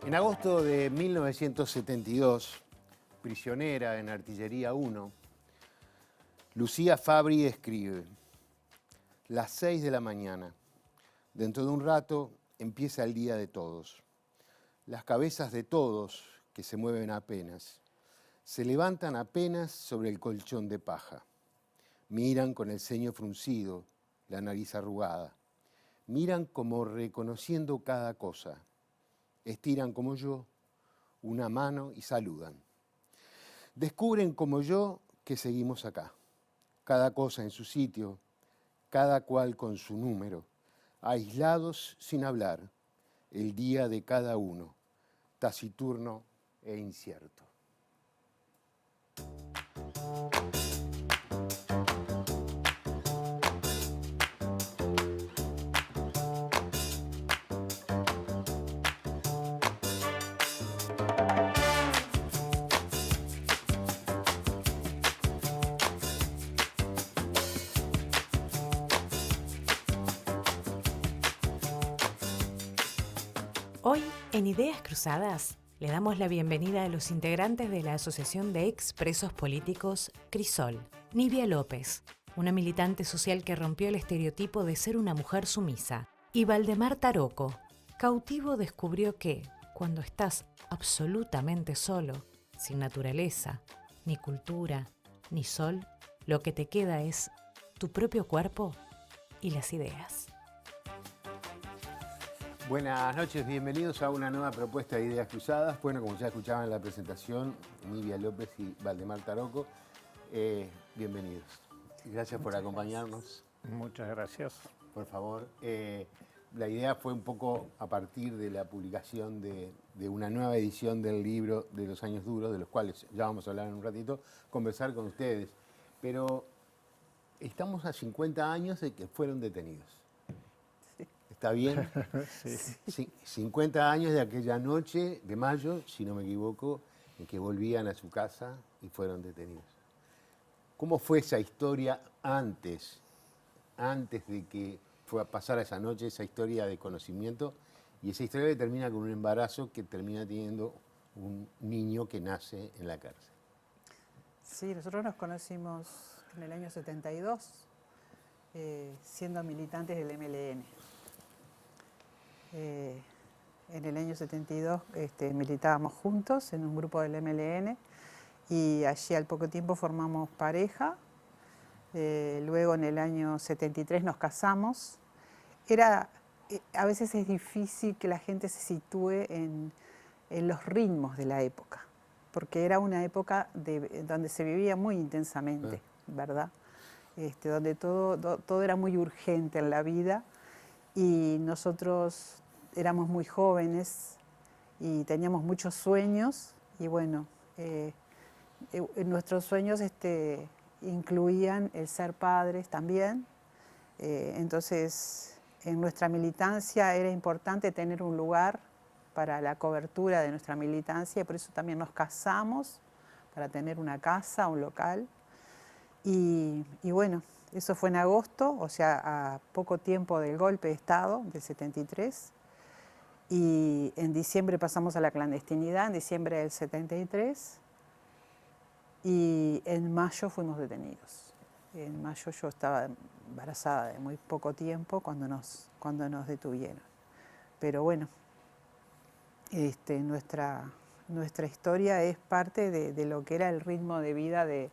En agosto de 1972, prisionera en Artillería 1, Lucía Fabri escribe: las 6 de la mañana. Dentro de un rato empieza el día de todos. Las cabezas de todos, que se mueven apenas, se levantan apenas sobre el colchón de paja. Miran con el ceño fruncido, la nariz arrugada. Miran como reconociendo cada cosa. Estiran como yo una mano y saludan. Descubren como yo que seguimos acá. Cada cosa en su sitio, cada cual con su número, aislados sin hablar, el día de cada uno, taciturno e incierto. Hoy, en Ideas Cruzadas, le damos la bienvenida a los integrantes de la Asociación de Ex Presos Políticos Crisol. Nivia López, una militante social que rompió el estereotipo de ser una mujer sumisa. Y Valdemar Taroco, cautivo, descubrió que, cuando estás absolutamente solo, sin naturaleza, ni cultura, ni sol, lo que te queda es tu propio cuerpo y las ideas. Buenas noches, bienvenidos a una nueva propuesta de Ideas Cruzadas. Bueno, como ya escuchaban en la presentación, Nivia López y Valdemar Taroco, bienvenidos. Gracias por acompañarnos. Muchas gracias. Por favor, la idea fue un poco a partir de la publicación de una nueva edición del libro de los años duros, de los cuales ya vamos a hablar en un ratito, conversar con ustedes. Pero estamos a 50 años de que fueron detenidos. ¿Está bien? Sí. 50 años de aquella noche de mayo, si no me equivoco, en que volvían a su casa y fueron detenidos. ¿Cómo fue esa historia antes de que pasara esa noche, esa historia de conocimiento y esa historia que termina con un embarazo que termina teniendo un niño que nace en la cárcel? Sí, nosotros nos conocimos en el año 72, siendo militantes del MLN. En el año 72 militábamos juntos en un grupo del MLN y allí al poco tiempo formamos pareja. Luego en el año 73 nos casamos. A veces es difícil que la gente se sitúe en los ritmos de la época, porque era una época donde se vivía muy intensamente, ¿verdad? Donde todo era muy urgente en la vida. Y nosotros éramos muy jóvenes y teníamos muchos sueños y bueno, nuestros sueños incluían el ser padres también. Entonces, en nuestra militancia era importante tener un lugar para la cobertura de nuestra militancia y por eso también nos casamos, para tener una casa, un local. Y bueno, eso fue en agosto, o sea, a poco tiempo del golpe de Estado del 73. Y en diciembre pasamos a la clandestinidad, en diciembre del 73. Y en mayo fuimos detenidos. En mayo yo estaba embarazada de muy poco tiempo cuando nos detuvieron. Pero bueno, nuestra historia es parte de lo que era el ritmo de vida de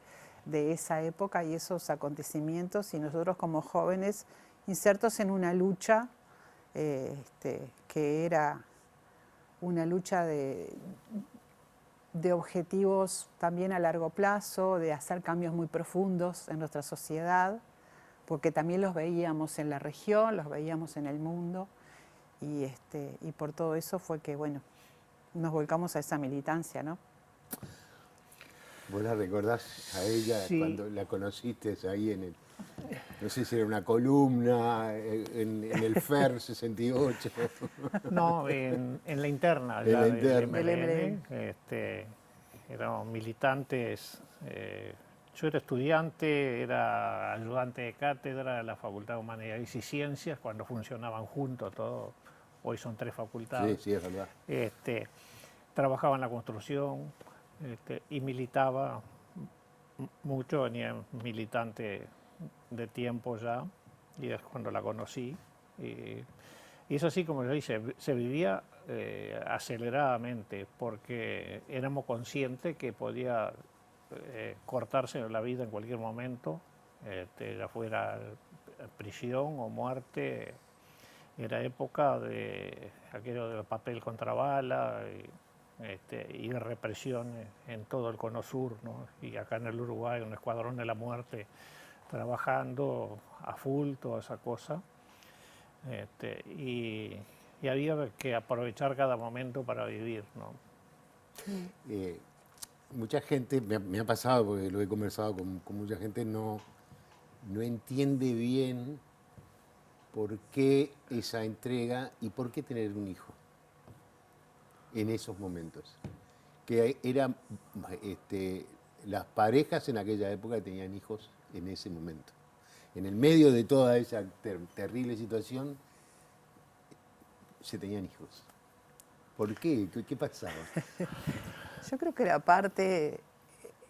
esa época y esos acontecimientos, y nosotros como jóvenes insertos en una lucha que era una lucha de objetivos también a largo plazo, de hacer cambios muy profundos en nuestra sociedad, porque también los veíamos en la región, los veíamos en el mundo, y por todo eso fue que, bueno, nos volcamos a esa militancia, ¿no? ¿Vos la recordás a ella cuando la conociste ahí no sé si era una columna, en el FER 68? No, en la interna, En la del interna. MLN, éramos militantes. Yo era estudiante, era ayudante de cátedra de la Facultad de Humanidades y Ciencias cuando funcionaban juntos hoy son 3 facultades. Sí, sí, es verdad. Trabajaba en la construcción y militaba mucho, venía militante de tiempo ya, y es cuando la conocí. Y es así como yo dije, se vivía aceleradamente, porque éramos conscientes que podía cortarse la vida en cualquier momento, ya fuera prisión o muerte. Era época de aquello del papel contra bala y represión en todo el cono sur, ¿no? Y acá en el Uruguay, un escuadrón de la muerte trabajando a full, toda esa cosa. Y había que aprovechar cada momento para vivir, ¿no? Mucha gente, me ha pasado, porque lo he conversado con mucha gente, no entiende bien por qué esa entrega y por qué tener un hijo en esos momentos. Que eran las parejas en aquella época tenían hijos en ese momento. En el medio de toda esa terrible situación, se tenían hijos. ¿Por qué? ¿Qué pasaba? Yo creo que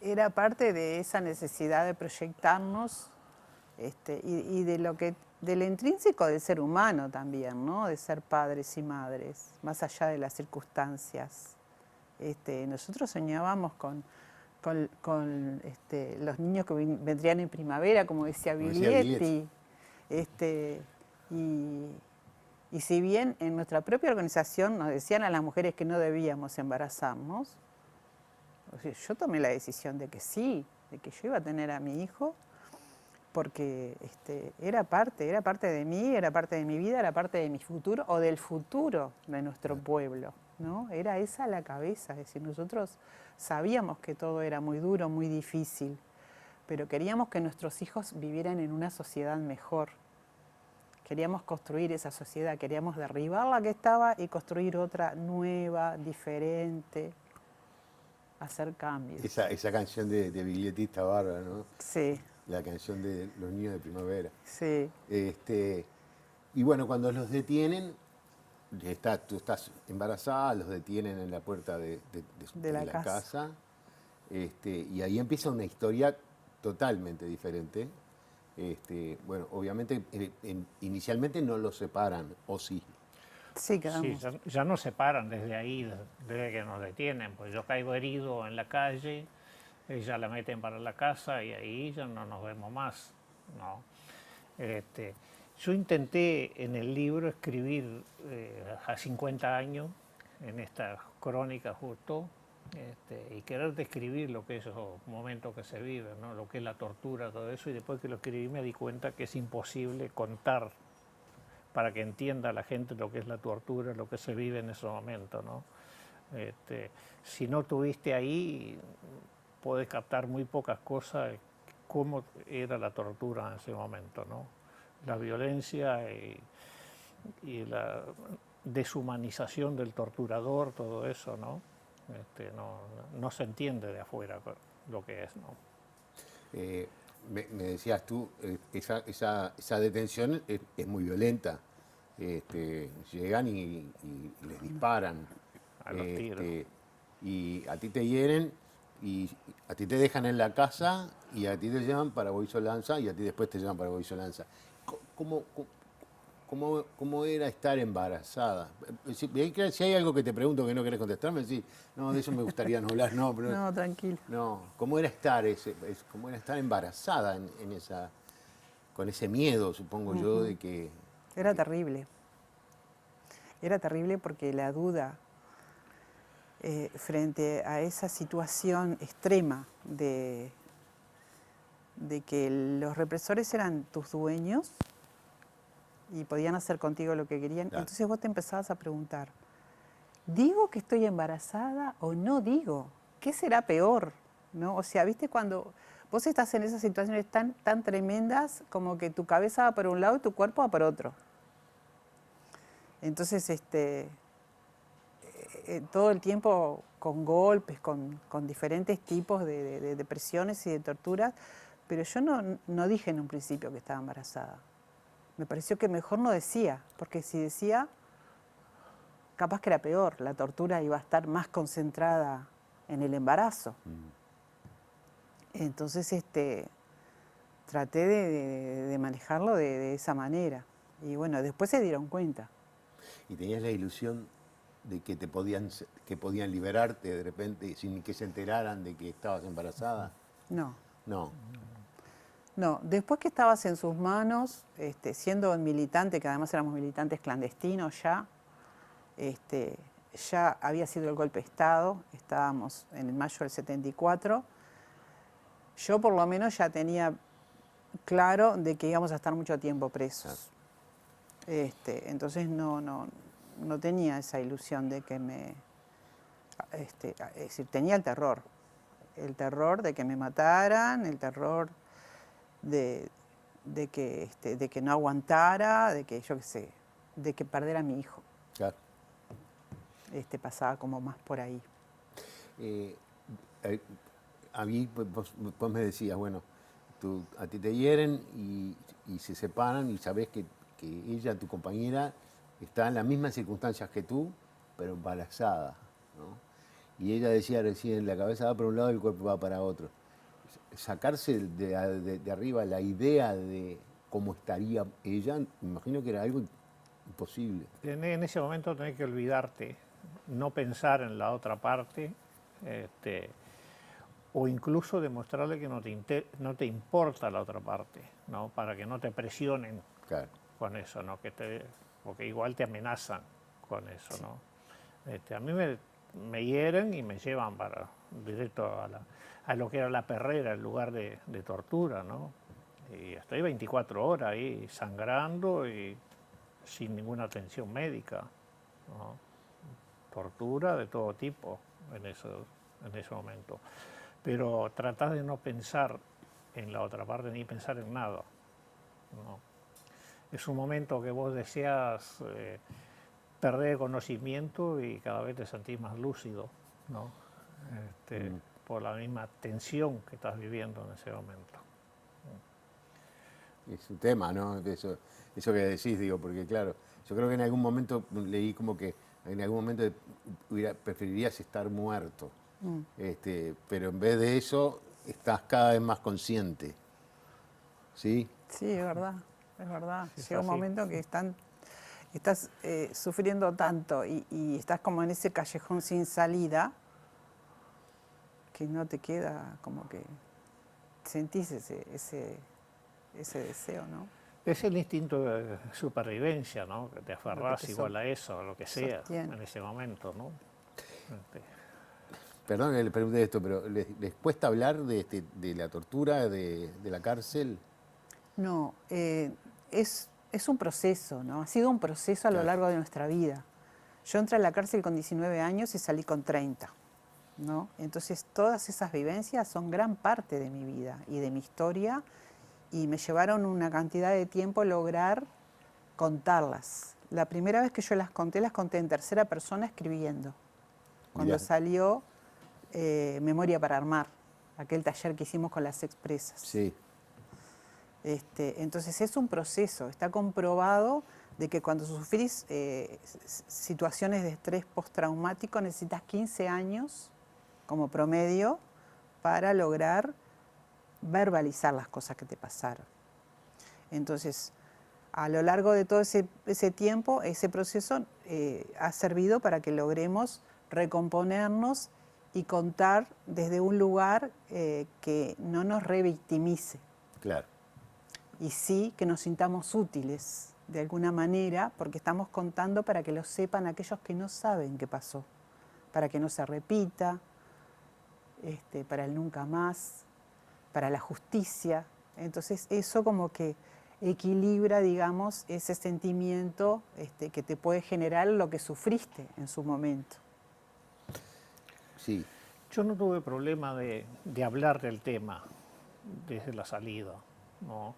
era parte de esa necesidad de proyectarnos y del intrínseco del ser humano también, ¿no? De ser padres y madres, más allá de las circunstancias. Nosotros soñábamos con los niños que vendrían en primavera, como decía Biglietti. Y si bien en nuestra propia organización nos decían a las mujeres que no debíamos embarazarnos, o sea, yo tomé la decisión de que sí, de que yo iba a tener a mi hijo, porque era parte de mí, era parte de mi vida, era parte de mi futuro o del futuro de nuestro pueblo, ¿no? Era esa la cabeza, es decir, nosotros sabíamos que todo era muy duro, muy difícil, pero queríamos que nuestros hijos vivieran en una sociedad mejor. Queríamos construir esa sociedad, queríamos derribar la que estaba y construir otra nueva, diferente, hacer cambios. Esa canción de Biglietti está bárbara, ¿no? Sí. La canción de los niños de primavera. Sí. Y bueno, cuando los detienen, tú estás embarazada, los detienen en la puerta de la casa. Y ahí empieza una historia totalmente diferente. Bueno, obviamente inicialmente no los separan, ¿o sí? Sí, quedamos. Sí, ya nos separan desde ahí, desde que nos detienen. Pues yo caigo herido en la calle, ella la meten para la casa y ahí ya no nos vemos más, ¿no? Yo intenté en el libro escribir a 50 años, en esta crónica justo, y querer describir lo que es esos momentos que se viven, ¿no? Lo que es la tortura, todo eso, y después que lo escribí me di cuenta que es imposible contar para que entienda la gente lo que es la tortura, lo que se vive en esos momentos, ¿no? Si no estuviste ahí, podés captar muy pocas cosas de cómo era la tortura en ese momento, ¿no? La violencia y la deshumanización del torturador, todo eso, ¿no? No se entiende de afuera lo que es, ¿no? Me decías tú, esa detención es muy violenta. Llegan y les disparan. A los tiros. Y a ti te hieren y a ti te dejan en la casa y a ti te llevan para Boisolanza y a ti después te llevan para Boisolanza. ¿Cómo era estar embarazada? Si hay algo que te pregunto que no querés contestarme, sí, no, de eso me gustaría no hablar, no, pero, No, tranquilo. No, ¿cómo era estar embarazada con ese miedo, supongo yo, de que... Era terrible. Era terrible porque la duda frente a esa situación extrema de que los represores eran tus dueños y podían hacer contigo lo que querían. Claro. Entonces vos te empezabas a preguntar, ¿digo que estoy embarazada o no digo? ¿Qué será peor? ¿No? O sea, ¿viste cuando vos estás en esas situaciones tan tremendas como que tu cabeza va para un lado y tu cuerpo va para otro? Entonces, todo el tiempo con golpes, con diferentes tipos de depresiones y de torturas, pero yo no dije en un principio que estaba embarazada. Me pareció que mejor no decía, porque si decía, capaz que era peor, la tortura iba a estar más concentrada en el embarazo. Entonces traté de manejarlo de esa manera. Y bueno, después se dieron cuenta. ¿Y tenías la ilusión de que que podían liberarte de repente sin que se enteraran de que estabas embarazada? No. No. No, después que estabas en sus manos, siendo militante, que además éramos militantes clandestinos ya, ya había sido el golpe de Estado, estábamos en el mayo del 74, yo por lo menos ya tenía claro de que íbamos a estar mucho tiempo presos. Entonces no tenía esa ilusión de que es decir, tenía el terror de que me mataran, el terror de que no aguantara, de que yo qué sé, de que perdiera a mi hijo. Claro. Pasaba como más por ahí. A mí, vos me decías, bueno, a ti te hieren y se separan y sabés que ella, tu compañera, está en las mismas circunstancias que tú, pero embarazada, ¿no? Y ella decía recién, la cabeza va para un lado y el cuerpo va para otro. Sacarse de arriba la idea de cómo estaría ella, me imagino que era algo imposible. En ese momento tenés que olvidarte, no pensar en la otra parte, o incluso demostrarle que no te importa la otra parte, ¿no? Para que no te presionen, claro, con eso, ¿no? Porque igual te amenazan con eso, ¿no? A mí me hieren y me llevan directo a lo que era la Perrera, el lugar de tortura, ¿no? Y estoy 24 horas ahí sangrando y sin ninguna atención médica, ¿no? Tortura de todo tipo en ese momento. Pero tratás de no pensar en la otra parte ni pensar en nada, ¿no? Es un momento que vos deseas perder conocimiento y cada vez te sentís más lúcido, ¿no? Por la misma tensión que estás viviendo en ese momento. Es un tema, ¿no? Eso que decís, digo, porque claro, yo creo que en algún momento leí como que en algún momento preferirías estar muerto, pero en vez de eso estás cada vez más consciente, ¿sí? Sí, es verdad, es verdad. Sí, llega un momento que estás sufriendo tanto y estás como en ese callejón sin salida que no te queda, como que sentís ese deseo, ¿no? Es el instinto de supervivencia, ¿no? Que te aferrás igual a eso, a lo que sea, en ese momento, ¿no? Perdón que le pregunte esto, pero ¿les cuesta hablar de la tortura, de la cárcel? No, es un proceso, ¿no? Ha sido un proceso a lo largo de nuestra vida. Yo entré a la cárcel con 19 años y salí con 30, ¿no? Entonces todas esas vivencias son gran parte de mi vida y de mi historia y me llevaron una cantidad de tiempo lograr contarlas. La primera vez que yo las conté en tercera persona escribiendo. Cuando salió Memoria para Armar, aquel taller que hicimos con las expresas. Sí. Entonces es un proceso, está comprobado de que cuando sufrís situaciones de estrés postraumático necesitas 15 años como promedio para lograr verbalizar las cosas que te pasaron. Entonces, a lo largo de todo ese tiempo, ese proceso ha servido para que logremos recomponernos y contar desde un lugar que no nos revictimice. Claro. Y sí que nos sintamos útiles de alguna manera, porque estamos contando para que lo sepan aquellos que no saben qué pasó, para que no se repita, para el nunca más, para la justicia. Entonces eso como que equilibra, digamos, ese sentimiento que te puede generar lo que sufriste en su momento. Sí. Yo no tuve problema de hablar del tema desde la salida, ¿no?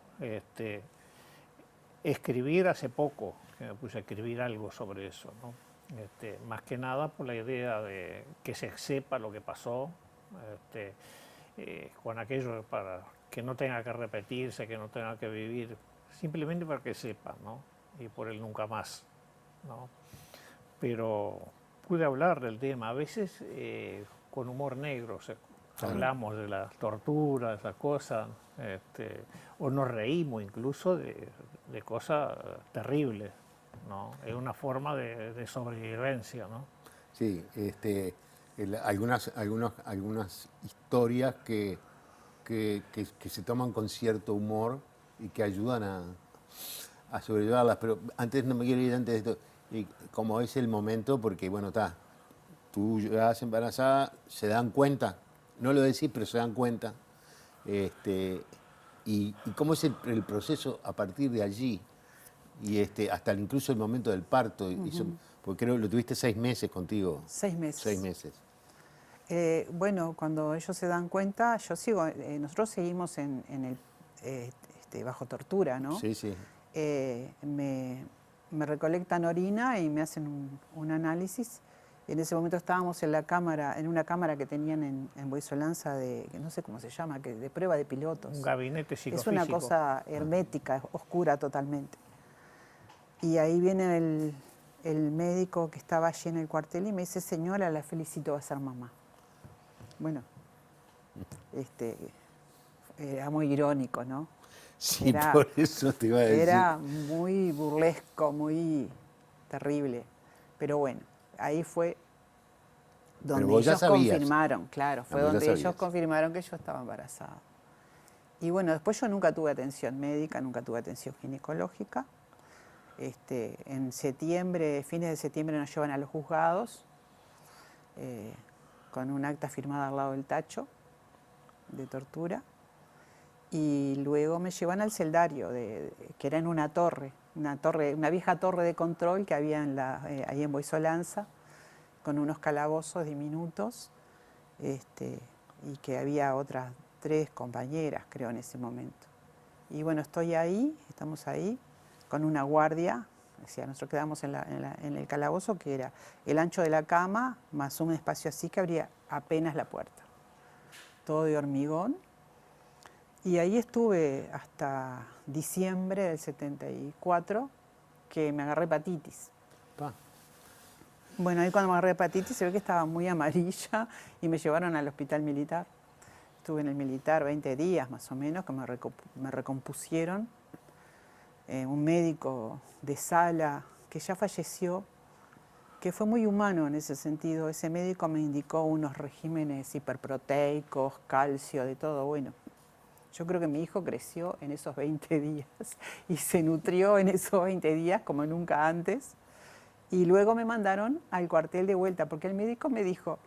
Escribir hace poco, que me puse a escribir algo sobre eso, ¿no? Más que nada por la idea de que se sepa lo que pasó, con aquello para que no tenga que repetirse, que no tenga que vivir, simplemente para que sepa, ¿no? Y por el nunca más, ¿no? pero pude hablar del tema, a veces con humor negro, hablamos de las torturas, esas cosas, o nos reímos incluso de cosas terribles, ¿no? Es una forma de sobrevivencia, ¿no? Sí, algunas historias que se toman con cierto humor y que ayudan a sobrellevarlas. Pero antes, no me quiero ir antes de esto, y como es el momento, porque bueno, tú llegas embarazada, se dan cuenta, no lo decís, pero se dan cuenta. Y cómo es el proceso a partir de allí, y hasta incluso el momento del parto, porque creo que lo tuviste 6 meses contigo. 6 meses. 6 meses. Bueno, cuando ellos se dan cuenta, nosotros seguimos en el, bajo tortura, ¿no? Sí, sí. Me recolectan orina y me hacen un análisis. En ese momento estábamos en una cámara que tenían en Boisolanza que no sé cómo se llama, de prueba de pilotos. Un gabinete psicofísico. Es una cosa hermética, oscura totalmente. Y ahí viene el médico que estaba allí en el cuartel y me dice: señora, la felicito, va a ser mamá. Bueno, era muy irónico, ¿no? Sí, por eso te iba a decir. Era muy burlesco, muy terrible. Pero bueno, ahí fue donde ellos confirmaron, claro, fue donde ellos confirmaron que yo estaba embarazada. Y bueno, después yo nunca tuve atención médica, nunca tuve atención ginecológica. En septiembre, fines de septiembre, nos llevan a los juzgados con un acta firmada al lado del tacho de tortura. Y luego me llevan al celdario, que era en una vieja torre de control que había ahí en Boisolanza, con unos calabozos diminutos, y que había otras 3 compañeras, creo, en ese momento. Y bueno, estamos ahí, con una guardia. O sea, nosotros quedamos en el calabozo, que era el ancho de la cama, más un espacio así que abría apenas la puerta. Todo de hormigón. Y ahí estuve hasta diciembre del 74, que me agarré hepatitis. Bueno, ahí cuando me agarré hepatitis se ve que estaba muy amarilla y me llevaron al hospital militar. Estuve en el militar 20 días más o menos, que me recompusieron. Un médico de sala que ya falleció, que fue muy humano en ese sentido. Ese médico me indicó unos regímenes hiperproteicos, calcio, de todo. Bueno, yo creo que mi hijo creció en esos 20 días y se nutrió en esos 20 días como nunca antes. Y luego me mandaron al cuartel de vuelta, porque el médico me dijo: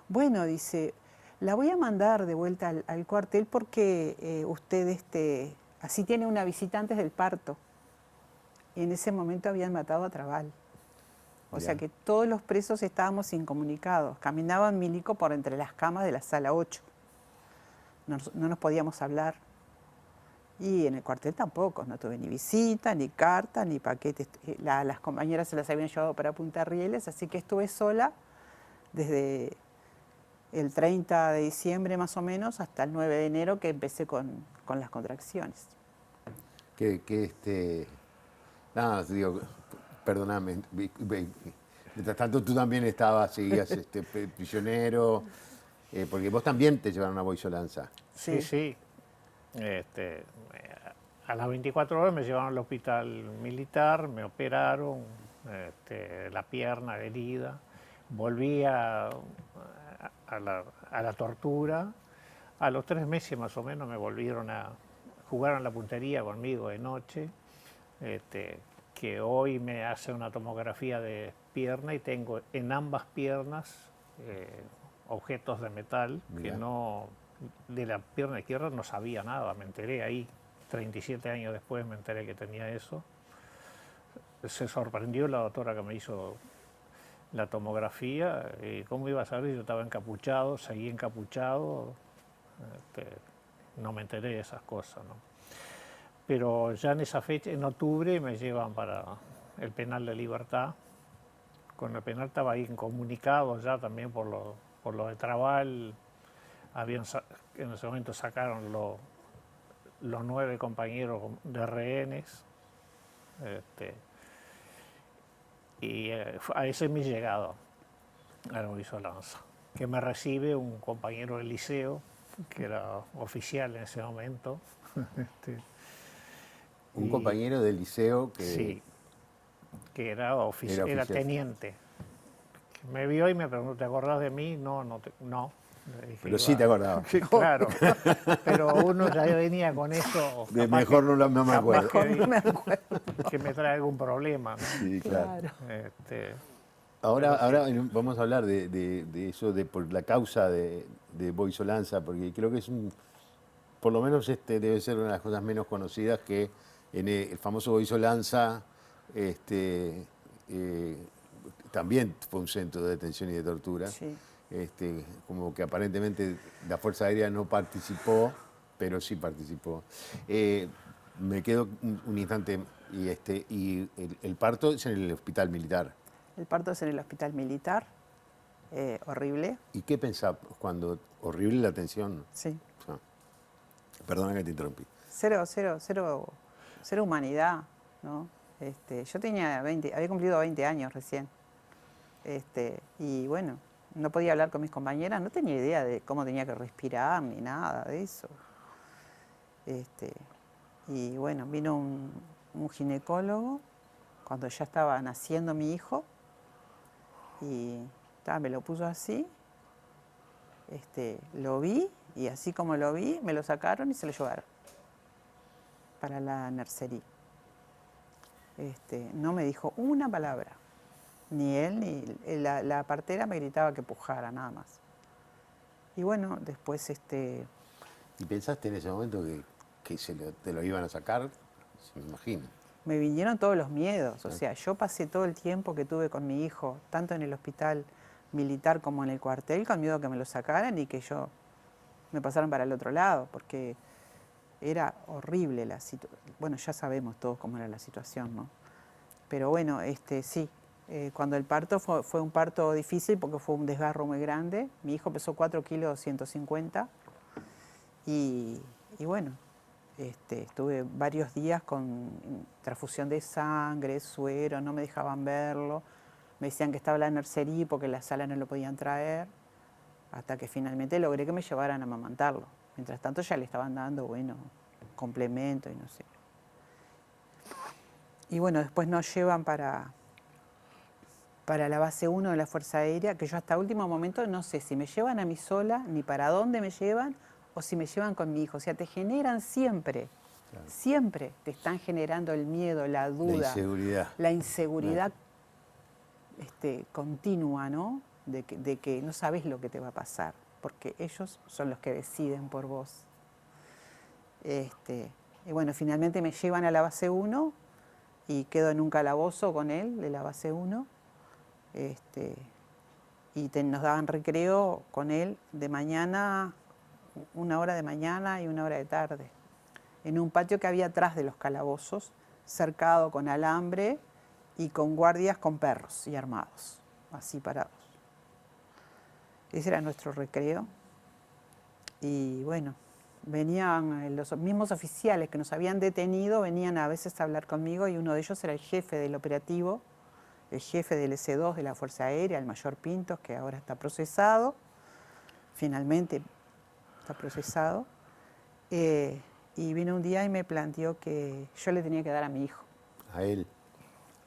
bueno, dice, la voy a mandar de vuelta al cuartel porque usted así tiene una visita antes del parto. Y en ese momento habían matado a Trabal. O sea que todos los presos estábamos incomunicados. Caminaban milico por entre las camas de la sala 8. No nos podíamos hablar. Y en el cuartel tampoco, no tuve ni visita, ni carta, ni paquetes. Las compañeras se las habían llevado para Punta Rieles, así que estuve sola desde el 30 de diciembre más o menos hasta el 9 de enero, que empecé con las contracciones. Nada, digo, perdóname, mientras tanto tú también seguías prisionero, porque vos también te llevaron a Boisolanza. Sí, sí. A las 24 horas me llevaron al hospital militar, me operaron la pierna herida, volví a la tortura. A los 3 meses más o menos me volvieron jugaron la puntería conmigo de noche, que hoy me hace una tomografía de pierna y tengo en ambas piernas objetos de metal. Mirá. Que no, de la pierna izquierda no sabía nada, me enteré ahí, 37 años después me enteré que tenía eso. Se sorprendió la doctora que me hizo la tomografía, y cómo iba a saber, yo estaba encapuchado, seguí encapuchado, no me enteré de esas cosas, ¿no? Pero ya en esa fecha, en octubre, me llevan para el penal de Libertad. Con el penal estaba ahí incomunicado ya también por lo de Trabal. En ese momento sacaron los 9 compañeros de rehenes. Y a ese es mi llegado al Boisolanza, que me recibe un compañero del liceo, que era oficial en ese momento. Un Y- compañero del liceo que Sí, que era, era era oficial. teniente. Que me vio y me preguntó, ¿te acordás de mí? No, no. Le dije, Pero sí te acordabas. Sí, claro, pero uno ya venía con eso. De capaz mejor que- no me capaz acuerdo. que- No me acuerdo. que me trae algún problema, ¿no? Sí, claro. Este, Ahora, pero sí. vamos a hablar de eso, de por la causa de Boisolanza, porque creo que es por lo menos debe ser una de las cosas menos conocidas, que en el famoso Boisolanza también fue un centro de detención y de tortura. Sí. Como que aparentemente la Fuerza Aérea no participó, pero sí participó. Me quedo un instante y el parto es en el hospital militar. El parto es en el hospital militar, horrible. ¿Y qué pensás cuando horrible la atención? Sí. Ah, perdona que te interrumpí. Cero humanidad, ¿no? Yo tenía había cumplido 20 años recién. Y bueno, no podía hablar con mis compañeras, no tenía idea de cómo tenía que respirar ni nada de eso. Y bueno, vino un ginecólogo cuando ya estaba naciendo mi hijo y me lo puso así, lo vi y así como lo vi, me lo sacaron y se lo llevaron para la nursery. No me dijo una palabra, ni él ni la partera me gritaba que pujara, nada más. Y bueno, después ¿Y pensaste en ese momento que te lo iban a sacar? Se me imagino. me vinieron todos los miedos. O Claro. sea, yo pasé todo el tiempo que tuve con mi hijo, tanto en el hospital militar como en el cuartel, con miedo a que me lo sacaran y que yo me pasaran para el otro lado, porque era horrible la situación. Bueno, ya sabemos todos cómo era la situación, ¿no? Pero bueno, sí, cuando el parto fue un parto difícil porque fue un desgarro muy grande. Mi hijo pesó 4 kilos 150 y bueno, estuve varios días con transfusión de sangre, suero, no me dejaban verlo. Me decían que estaba en la nursery porque en la sala no lo podían traer, hasta que finalmente logré que me llevaran a amamantarlo. Mientras tanto ya le estaban dando, bueno, complemento y no sé. Y bueno, después nos llevan para la base 1 de la Fuerza Aérea, que yo hasta último momento no sé si me llevan a mí sola, ni para dónde me llevan, o si me llevan con mi hijo. O sea, te generan siempre, Claro. siempre te están generando el miedo, la duda, La inseguridad. la inseguridad continua, ¿no? De que no sabes lo que te va a pasar, porque ellos son los que deciden por vos. Y bueno, finalmente me llevan a la base 1 y quedo en un calabozo con él de la base 1. Nos daban recreo con él de mañana, 1 hora de mañana y 1 hora de tarde, en un patio que había atrás de los calabozos, cercado con alambre y con guardias con perros y armados, así parados. Ese era nuestro recreo. Y bueno, venían los mismos oficiales que nos habían detenido, venían a veces a hablar conmigo y uno de ellos era el jefe del operativo, el jefe del S2 de la Fuerza Aérea, el mayor Pintos, que ahora está procesado, finalmente está procesado. Y vino un día y me planteó que yo le tenía que dar a mi hijo. A él.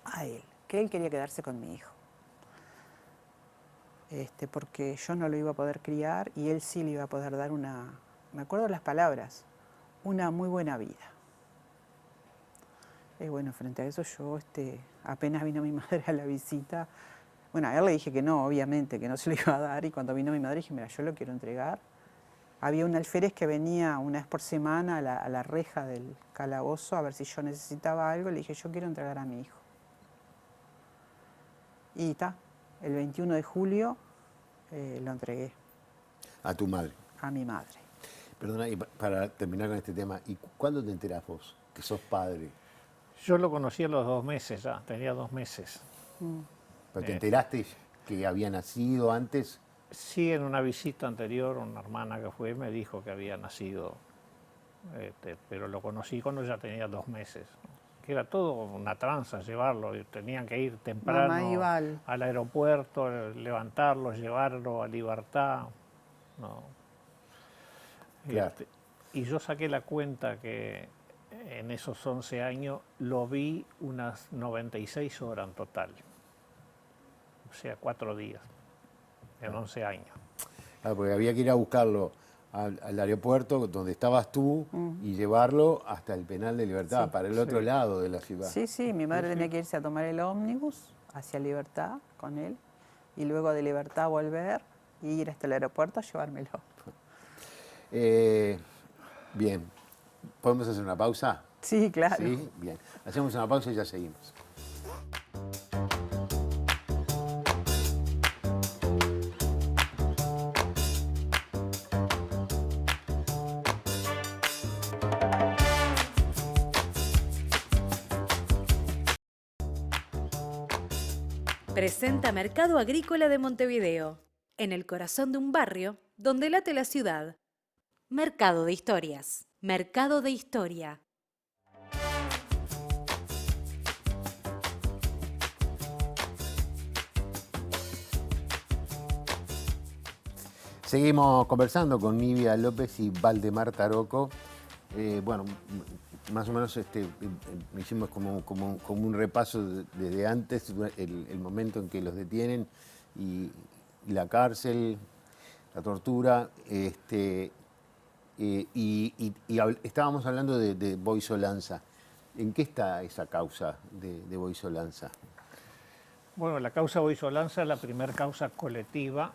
A él, que él quería quedarse con mi hijo. Porque yo no lo iba a poder criar y él sí le iba a poder dar me acuerdo las palabras, una muy buena vida. Y bueno, frente a eso yo, apenas vino mi madre a la visita, bueno, a él le dije que no, obviamente, que no se lo iba a dar, y cuando vino mi madre dije, mira, yo lo quiero entregar. Había un alférez que venía una vez por semana a la reja del calabozo a ver si yo necesitaba algo, le dije, yo quiero entregar a mi hijo. Y el 21 de julio lo entregué. A tu madre. A mi madre. Perdona, y para terminar con este tema, ¿y cuándo te enterás vos que sos padre? Yo lo conocí a los 2 meses ya, tenía 2 meses. ¿Pero te enteraste que había nacido antes? Sí, en una visita anterior, una hermana que fue me dijo que había nacido, pero lo conocí cuando ya tenía 2 meses, ¿no? que era todo una tranza llevarlo, y tenían que ir temprano Mamá iba al aeropuerto, levantarlo, llevarlo a Libertad. No. Claro. Y yo saqué la cuenta que en esos 11 años lo vi unas 96 horas en total. O sea, 4 días en 11 años. Claro, porque había que ir a buscarlo al aeropuerto donde estabas tú y llevarlo hasta el penal de Libertad, Sí. para el otro lado de la ciudad. Sí, sí, mi madre tenía que irse a tomar el ómnibus hacia Libertad con él y luego de Libertad volver y ir hasta el aeropuerto a llevármelo. Bien, ¿podemos hacer una pausa? Sí, claro. Sí, bien. Hacemos una pausa y ya seguimos. Presenta Mercado Agrícola de Montevideo, en el corazón de un barrio donde late la ciudad. Mercado de Historias. Mercado de Historia. Seguimos conversando con Nivia López y Valdemar Taroco. Bueno, más o menos hicimos como un repaso desde antes, el momento en que los detienen y la cárcel, la tortura. Estábamos hablando de Boisolanza. ¿En qué está esa causa de Boisolanza? Bueno, la causa Boisolanza es la primera causa colectiva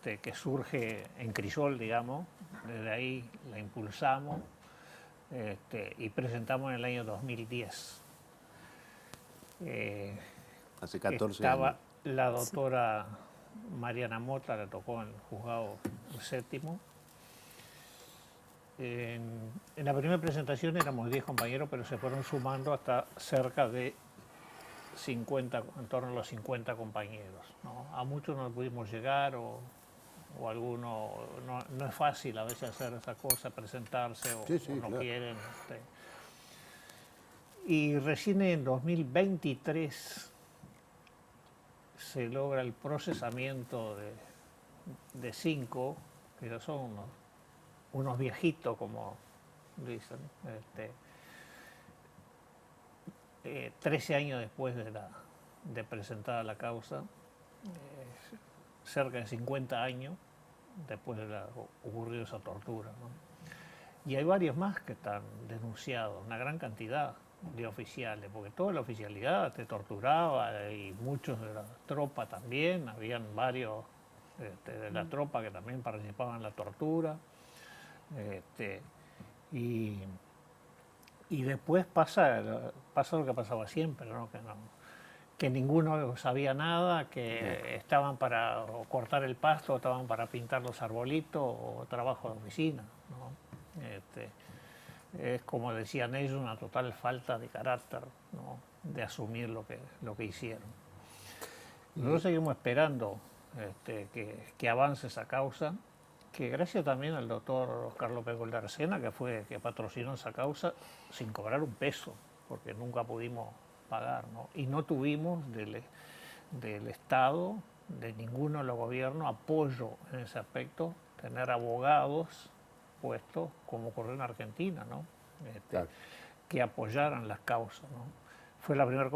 que surge en Crisol, digamos. Desde ahí la impulsamos y presentamos en el año 2010. Hace 14 Estaba años. la doctora Mariana Mota, le tocó en el juzgado séptimo. En la primera presentación éramos 10 compañeros, pero se fueron sumando hasta cerca de 50, en torno a los 50 compañeros, ¿no? A muchos no pudimos llegar o algunos, no es fácil a veces hacer esa cosa, presentarse o no claro. quieren. Y recién en 2023 se logra el procesamiento de 5, que ya son unos viejitos, como dicen, 13 años después de presentada la causa, cerca de 50 años después de ocurrido esa tortura, ¿no? Y hay varios más que están denunciados, una gran cantidad de oficiales, porque toda la oficialidad te torturaba y muchos de la tropa también, habían varios de la tropa que también participaban en la tortura. Y después pasa lo que pasaba siempre, ¿no? Que ninguno sabía nada, que estaban para cortar el pasto, estaban para pintar los arbolitos o trabajo de oficina, ¿no? Es como decían ellos, una total falta de carácter, ¿no? De asumir lo que hicieron. Nosotros seguimos esperando que avance esa causa, que gracias también al doctor Carlos Pérez de Arsena, que patrocinó esa causa sin cobrar un peso, porque nunca pudimos pagar, ¿no? Y no tuvimos del Estado, de ninguno de los gobiernos, apoyo en ese aspecto, tener abogados puestos, como ocurrió en Argentina, ¿no? Claro. Que apoyaran las causas, ¿no? Fue la primera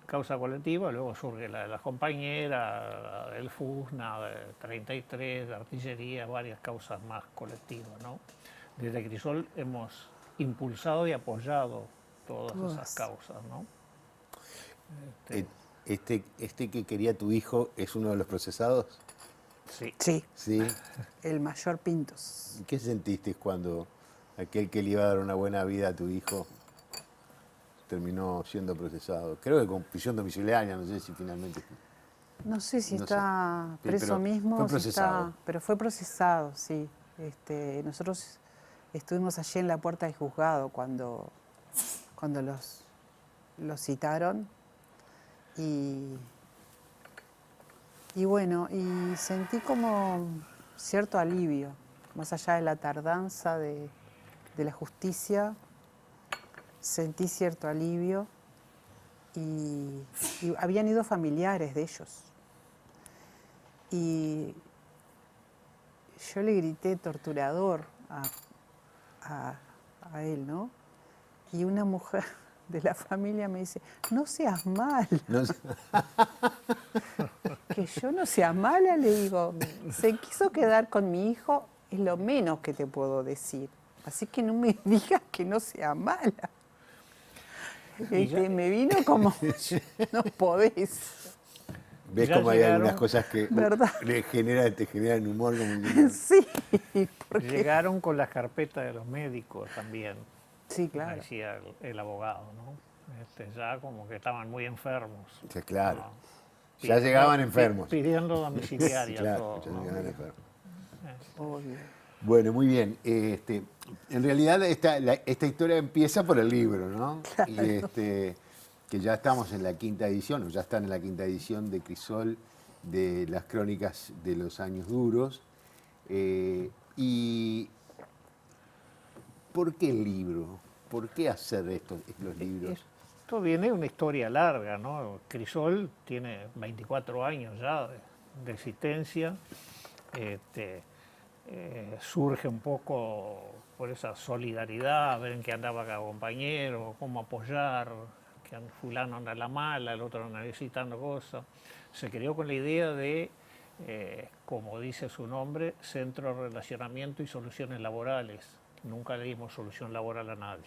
causa colectiva, luego surge la de las compañeras, del FUSNA, de 33, de artillería, varias causas más colectivas, ¿no? Desde Crisol hemos impulsado y apoyado todas esas causas, ¿no? Este que quería tu hijo es uno de los procesados. Sí. Sí, Sí. el mayor Pintos. ¿Qué sentiste cuando aquel que le iba a dar una buena vida a tu hijo terminó siendo procesado? Creo que con prisión domiciliaria, no sé si finalmente... No sé si No está sé. preso Pero mismo. fue si procesado. está, pero fue procesado, sí. Nosotros estuvimos allí en la puerta del juzgado cuando los citaron y bueno, y sentí como cierto alivio, más allá de la tardanza de la justicia. sentí cierto alivio y habían ido familiares de ellos. Y yo le grité torturador a él, ¿no? Y una mujer de la familia me dice, no seas mala. No sé. Que yo no sea mala, le digo. Se quiso quedar con mi hijo, es lo menos que te puedo decir. Así que no me digas que no sea mala. Me vino como, no podés. ¿Ves Ya cómo hay llegaron, algunas cosas que ¿verdad? te generan humor? Como Sí, porque... Llegaron con las carpetas de los médicos también, Sí, claro. decía el abogado, ¿no? Ya como que estaban muy enfermos. Sí, claro. ¿no? Ya llegaban enfermos. Pidiendo domiciliaria Claro, todo. ya ¿no? llegaban enfermos. Obvio. Bueno, muy bien. En realidad esta historia empieza por el libro, ¿no? Claro. Y que ya estamos en la quinta edición, o ya están en la quinta edición de Crisol, de las crónicas de los años duros. ¿Y por qué el libro? ¿Por qué hacer los libros? Esto viene de una historia larga, ¿no? Crisol tiene 24 años ya de existencia. Surge un poco por esa solidaridad, ver en qué andaba cada compañero, cómo apoyar, que fulano anda a la mala, el otro anda necesitando cosas. Se creó con la idea de, como dice su nombre, Centro de Relacionamiento y Soluciones Laborales. Nunca le dimos solución laboral a nadie.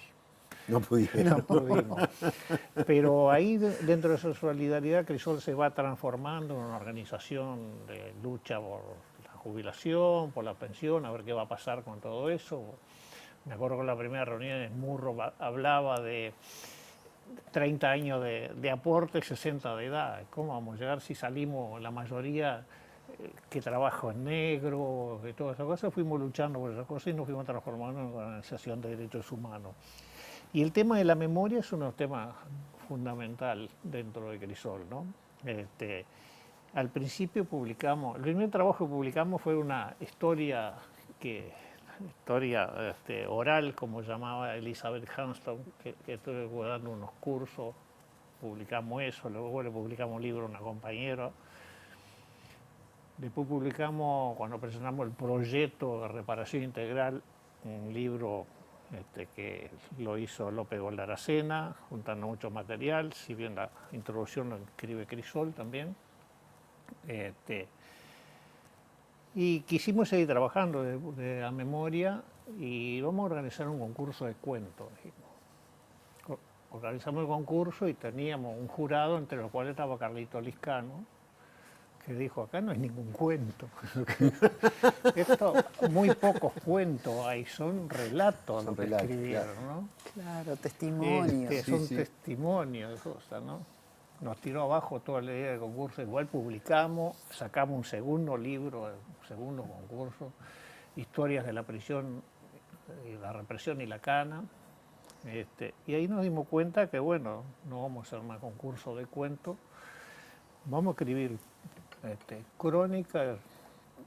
No pudieron. No pudimos. Pero ahí, dentro de esa solidaridad, Crisol se va transformando en una organización de lucha por la jubilación, por la pensión, a ver qué va a pasar con todo eso. Me acuerdo que en la primera reunión en Murro hablaba de 30 años de aporte, 60 de edad. ¿Cómo vamos a llegar si salimos la mayoría que trabajo en negro, que todas esas cosas? Fuimos luchando por esas cosas y nos fuimos transformando en una organización de derechos humanos. Y el tema de la memoria es un tema fundamental dentro de Crisol, ¿no? Al principio publicamos, el primer trabajo que publicamos fue una historia oral, como llamaba Elizabeth Hanston, que estuve dando unos cursos, publicamos eso, luego le publicamos un libro a una compañera. Después publicamos, cuando presentamos el proyecto de reparación integral, un libro que lo hizo López Goldaracena, juntando mucho material, si bien la introducción lo escribe Crisol también. Y quisimos seguir trabajando de la memoria y vamos a organizar un concurso de cuentos. Organizamos el concurso y teníamos un jurado entre los cuales estaba Carlito Liscano, que dijo, acá no hay ningún cuento. Muy pocos cuentos hay, son relatos los que escribieron, claro. ¿no? Claro, testimonios. Son testimonios de cosas, ¿no? Nos tiró abajo toda la idea del concurso, igual publicamos, sacamos un segundo libro, un segundo concurso, Historias de la prisión, y la represión y la cana. Y ahí nos dimos cuenta que, bueno, no vamos a hacer más concurso de cuentos, vamos a escribir crónica,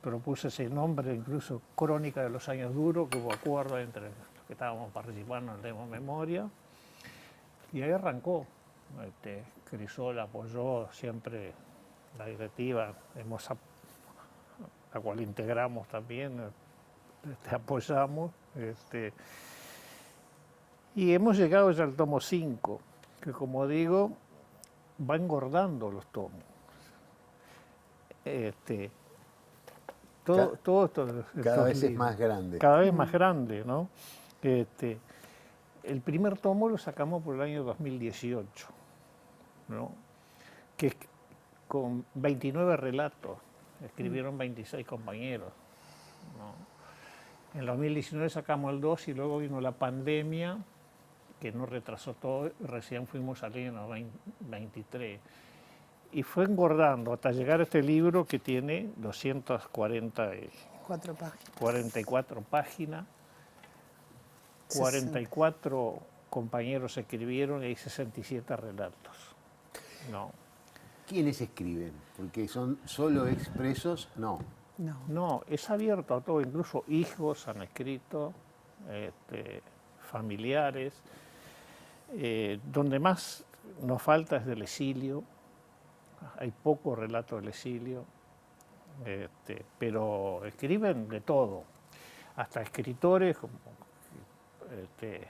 propuse ese nombre, incluso Crónica de los Años Duros, que hubo acuerdo entre los que estábamos participando en Demo Memoria, y ahí arrancó. Crisol apoyó siempre la directiva, la cual integramos también, apoyamos, y hemos llegado ya al tomo 5, que como digo, va engordando los tomos. Todo esto, Cada vez es más grande. Cada vez más grande, ¿no? El primer tomo lo sacamos por el año 2018, ¿no? Que es con 29 relatos, escribieron 26 compañeros, ¿no? En 2019 sacamos el 2 y luego vino la pandemia, que nos retrasó todo, recién fuimos saliendo en 2023. Y fue engordando hasta llegar a este libro que tiene 244 páginas, 44 compañeros escribieron y hay 67 relatos. No. ¿Quiénes escriben? Porque son solo expresos, no. No, es abierto a todo, incluso hijos han escrito, familiares. Donde más nos falta es del exilio. Hay poco relato del exilio, pero escriben de todo. Hasta escritores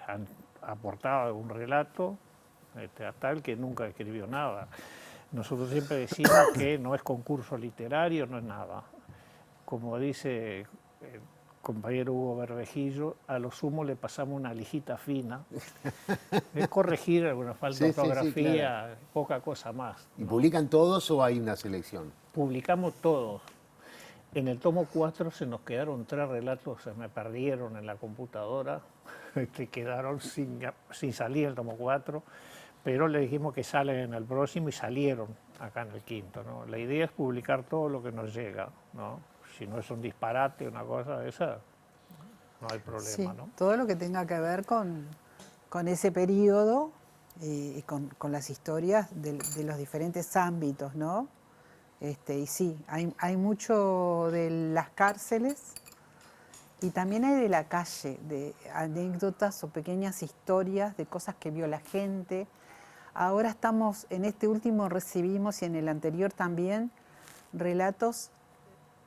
han aportado un relato, hasta el que nunca escribió nada. Nosotros siempre decimos que no es concurso literario, no es nada. Como dice el compañero Hugo Bervejillo, a lo sumo le pasamos una lijita fina. Es corregir alguna falta de ortografía, claro. poca cosa más. ¿Y publican todos o hay una selección? Publicamos todos. En el tomo 4 se nos quedaron 3 relatos, se me perdieron en la computadora, quedaron sin salir el tomo 4, pero le dijimos que salen en el próximo y salieron acá en el quinto, ¿no? La idea es publicar todo lo que nos llega, ¿no? Si no es un disparate, una cosa de esa, no hay problema, Sí, ¿no? todo lo que tenga que ver con ese periodo y con las historias de los diferentes ámbitos, ¿no? Y sí, hay mucho de las cárceles y también hay de la calle, de anécdotas o pequeñas historias de cosas que vio la gente. Ahora estamos, en este último recibimos y en el anterior también, relatos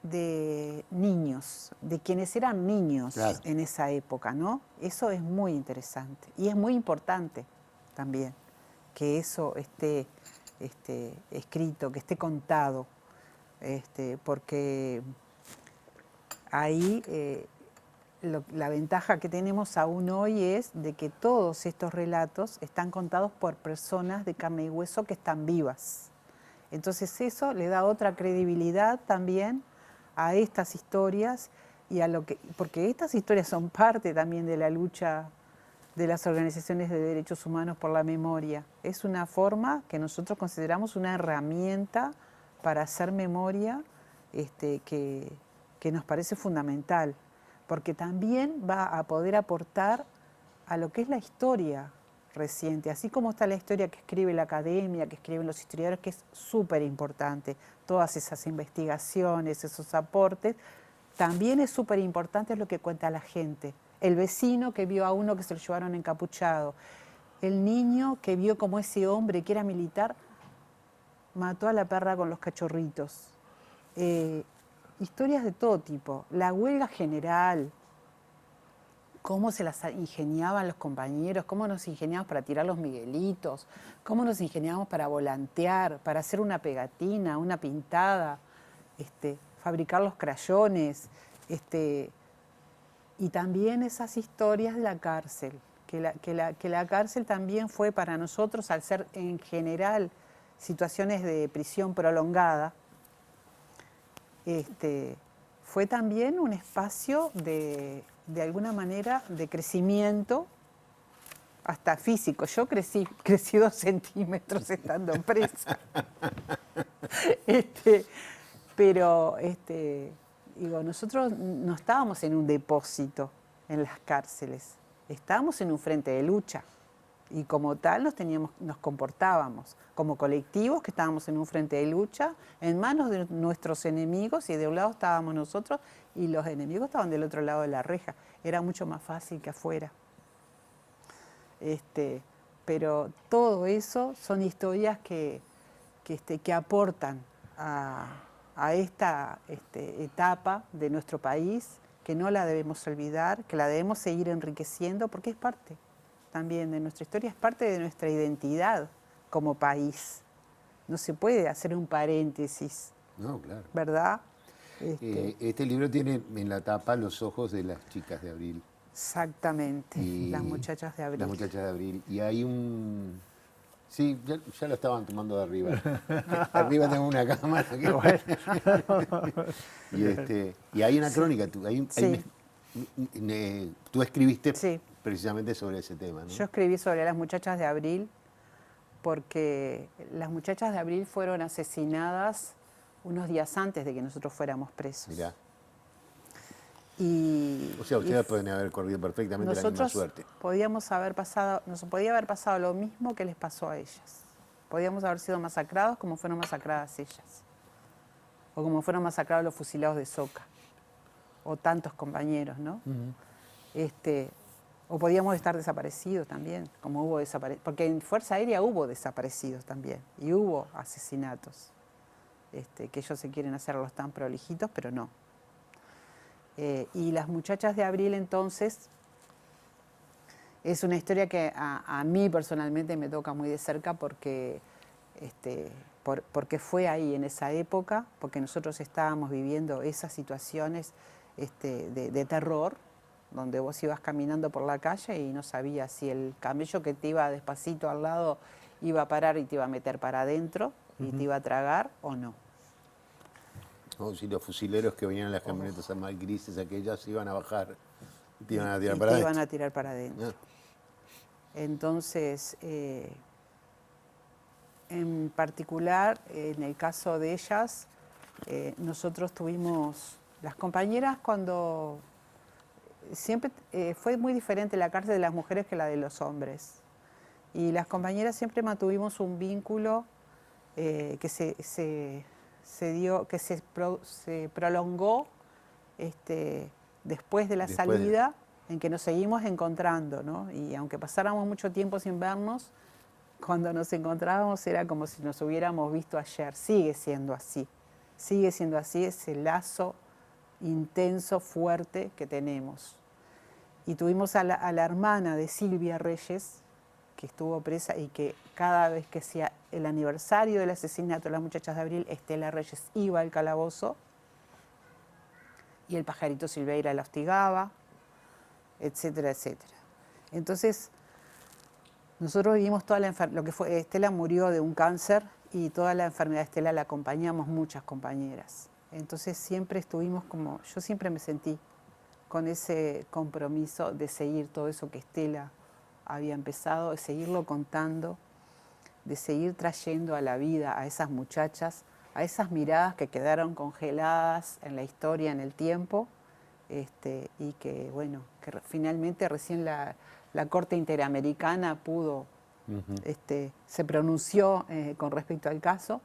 de niños, de quienes eran niños Claro. en esa época, ¿no? Eso es muy interesante y es muy importante también que eso esté escrito, que esté contado, porque ahí la ventaja que tenemos aún hoy es de que todos estos relatos están contados por personas de carne y hueso que están vivas. Entonces eso le da otra credibilidad también a estas historias y a porque estas historias son parte también de la lucha de las organizaciones de derechos humanos por la memoria. Es una forma que nosotros consideramos una herramienta para hacer memoria que nos parece fundamental, porque también va a poder aportar a lo que es la historia reciente, así como está la historia que escribe la academia, que escriben los historiadores, que es súper importante, todas esas investigaciones, esos aportes, también es súper importante lo que cuenta la gente. El vecino que vio a uno que se lo llevaron encapuchado, el niño que vio como ese hombre que era militar mató a la perra con los cachorritos. Historias de todo tipo, la huelga general, cómo se las ingeniaban los compañeros, cómo nos ingeniamos para tirar los miguelitos, cómo nos ingeniamos para volantear, para hacer una pegatina, una pintada, fabricar los crayones, y también esas historias de la cárcel, que la cárcel también fue para nosotros, al ser en general situaciones de prisión prolongada, fue también un espacio de alguna manera de crecimiento, hasta físico. Yo crecí 2 centímetros estando presa. Pero digo, nosotros no estábamos en un depósito en las cárceles, estábamos en un frente de lucha y como tal nos comportábamos como colectivos que estábamos en un frente de lucha en manos de nuestros enemigos, y de un lado estábamos nosotros y los enemigos estaban del otro lado de la reja. Era mucho más fácil que afuera. Pero todo eso son historias que aportan a esta etapa de nuestro país, que no la debemos olvidar, que la debemos seguir enriqueciendo, porque es parte también de nuestra historia, es parte de nuestra identidad como país. No se puede hacer un paréntesis. No, claro. ¿Verdad? Este libro tiene en la tapa los ojos de las chicas de Abril. Exactamente, las muchachas de Abril. Las muchachas de Abril. Y hay un... Sí, ya lo estaban tomando de arriba. Arriba tengo una cámara. Y hay una crónica. Tú escribiste precisamente sobre ese tema, ¿no? Yo escribí sobre las muchachas de Abril porque las muchachas de Abril fueron asesinadas unos días antes de que nosotros fuéramos presos. Mirá. Y, o sea, ustedes pueden haber corrido perfectamente la misma suerte. Nos podía haber pasado lo mismo que les pasó a ellas. Podíamos haber sido masacrados como fueron masacradas ellas. O como fueron masacrados los fusilados de Soca. O tantos compañeros, ¿no? O podíamos estar desaparecidos también, como hubo desaparecidos, porque en Fuerza Aérea hubo desaparecidos también, y hubo asesinatos, que ellos se quieren hacerlos tan prolijitos, pero no. Y las muchachas de Abril entonces, es una historia que a mí personalmente me toca muy de cerca porque fue ahí en esa época, porque nosotros estábamos viviendo esas situaciones de terror, donde vos ibas caminando por la calle y no sabías si el camello que te iba despacito al lado iba a parar y te iba a meter para adentro y te iba a tragar o no. O si los fusileros que venían en las camionetas mal grises aquellas iban a bajar y te iban a tirar y para te adentro. iban a tirar para adentro. Entonces, en particular, en el caso de ellas, nosotros tuvimos, las compañeras cuando, siempre fue muy diferente la cárcel de las mujeres que la de los hombres. Y las compañeras siempre mantuvimos un vínculo que se prolongó después de la salida, en que nos seguimos encontrando, ¿no? Y aunque pasáramos mucho tiempo sin vernos, cuando nos encontrábamos era como si nos hubiéramos visto ayer. Sigue siendo así ese lazo intenso, fuerte que tenemos. Y tuvimos a la hermana de Silvia Reyes, que estuvo presa y que cada vez que sea el aniversario del asesinato de las muchachas de Abril, Estela Reyes iba al calabozo y el pajarito Silveira la hostigaba, etcétera, etcétera. Entonces, nosotros vivimos toda la enfermedad, lo que fue, Estela murió de un cáncer y toda la enfermedad de Estela la acompañamos muchas compañeras. Entonces siempre estuvimos yo siempre me sentí con ese compromiso de seguir todo eso que Estela había empezado, de seguirlo contando, de seguir trayendo a la vida a esas muchachas, a esas miradas que quedaron congeladas en la historia, en el tiempo, y que, bueno, que finalmente recién la Corte Interamericana pudo, se pronunció con respecto al caso,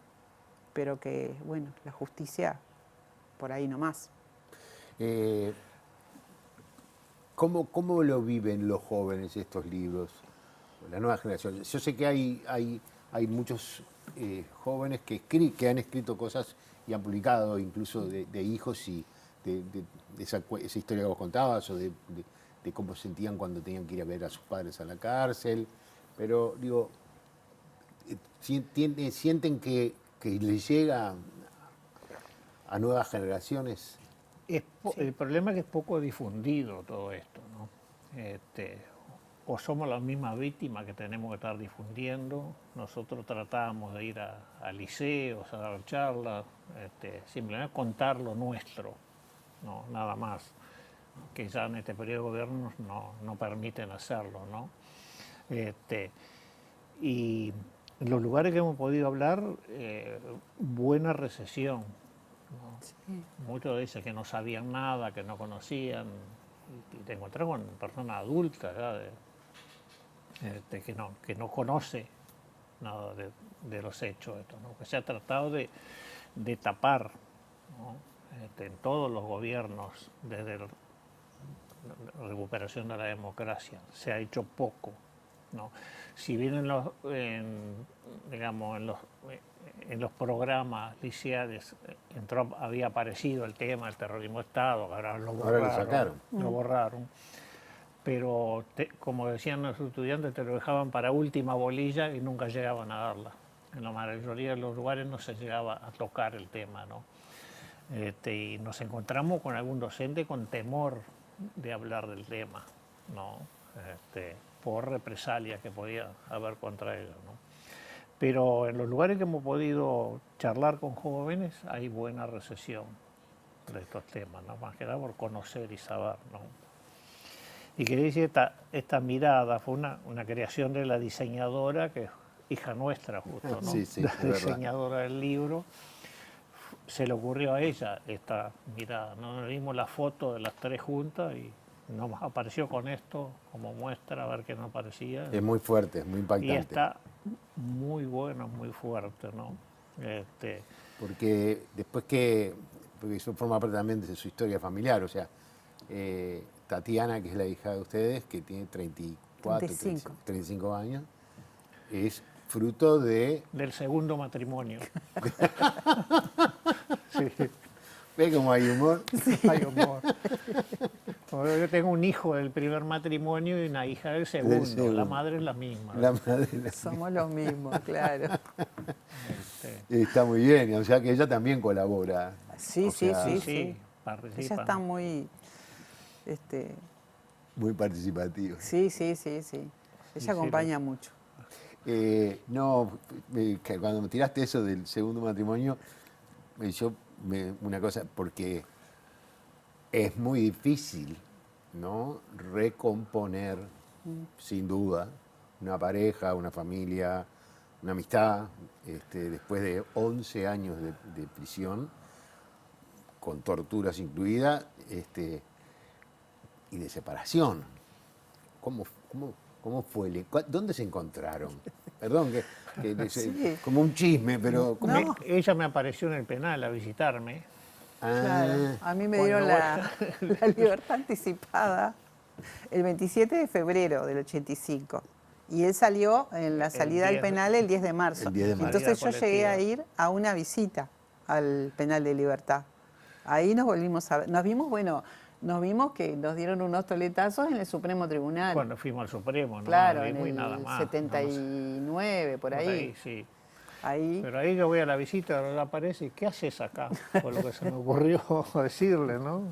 pero que, bueno, la justicia por ahí nomás. ¿Cómo lo viven los jóvenes estos libros, la nueva generación? Yo sé que hay muchos jóvenes que han escrito cosas y han publicado incluso de hijos y de esa historia que vos contabas o de cómo sentían cuando tenían que ir a ver a sus padres a la cárcel, pero digo, ¿sienten que les llega a nuevas generaciones? El problema es que es poco difundido todo esto, ¿no? O somos las mismas víctimas que tenemos que estar difundiendo. Nosotros tratábamos de ir a liceos, a dar charlas, simplemente contar lo nuestro, ¿no? Nada más, que ya en este periodo de gobierno no permiten hacerlo, ¿no? Y en los lugares que hemos podido hablar, buena recesión, ¿no? Sí. Muchos dicen que no sabían nada, que no conocían, y te encontrás con personas adultas ya que no conoce nada de los hechos, ¿no? Que se ha tratado de tapar, ¿no? En todos los gobiernos, desde la recuperación de la democracia, se ha hecho poco, ¿no? Si bien en los programas liceales en Trump había aparecido el tema del terrorismo de Estado, ahora lo borraron. Pero como decían los estudiantes, te lo dejaban para última bolilla y nunca llegaban a darla. En la mayoría de los lugares no se llegaba a tocar el tema, ¿no? Y nos encontramos con algún docente con temor de hablar del tema, ¿no? Por represalias que podía haber contra ellos, ¿no? Pero en los lugares que hemos podido charlar con jóvenes hay buena recepción de estos temas, ¿no? Más que nada por conocer y saber, ¿no? Y quería decir, esta mirada fue una creación de la diseñadora, que es hija nuestra justo, ¿no? Sí, la diseñadora del libro. Se le ocurrió a ella esta mirada, ¿no? Nos dimos la foto de las tres juntas y nos apareció con esto como muestra, a ver qué nos parecía. Es muy fuerte, es muy impactante. Y está muy bueno, muy fuerte, ¿no? Porque después porque eso forma parte también de su historia familiar, o sea, Tatiana, que es la hija de ustedes, que tiene 34, 35 años, es fruto de... Del segundo matrimonio. Sí, ¿Ve cómo hay humor? hay humor. Bueno, yo tengo un hijo del primer matrimonio y una hija del segundo. La madre es la misma. La madre, Somos los mismos, claro. está muy bien, o sea que ella también colabora. Sí, O sea, Sí, participa. Ella está muy... Muy participativa. Sí. Ella acompaña mucho. Que cuando me tiraste eso del segundo matrimonio, una cosa, porque es muy difícil, ¿no? Recomponer, sin duda, una pareja, una familia, una amistad, después de 11 años de prisión, con torturas incluidas, y de separación. ¿Cómo fue? ¿Dónde se encontraron? Perdón, Sí. como un chisme, pero... No. Ella me apareció en el penal a visitarme. Claro. A mí me Cuando dieron la libertad anticipada el 27 de febrero del 85. Y él salió en la salida del 10 penal el 10 de marzo. El 10 de marzo. Entonces yo Salida llegué a colectiva. ir a una visita al penal de Libertad. Ahí nos volvimos a ver. Nos vimos que nos dieron unos toletazos en el Supremo Tribunal. Cuando fuimos al Supremo, ¿no? Claro, Lo en vimos y el nada más. 79, por ahí. Sí. Ahí. Pero ahí yo voy a la visita, ahora aparece y ¿qué haces acá? Fue lo que se me ocurrió decirle, ¿no?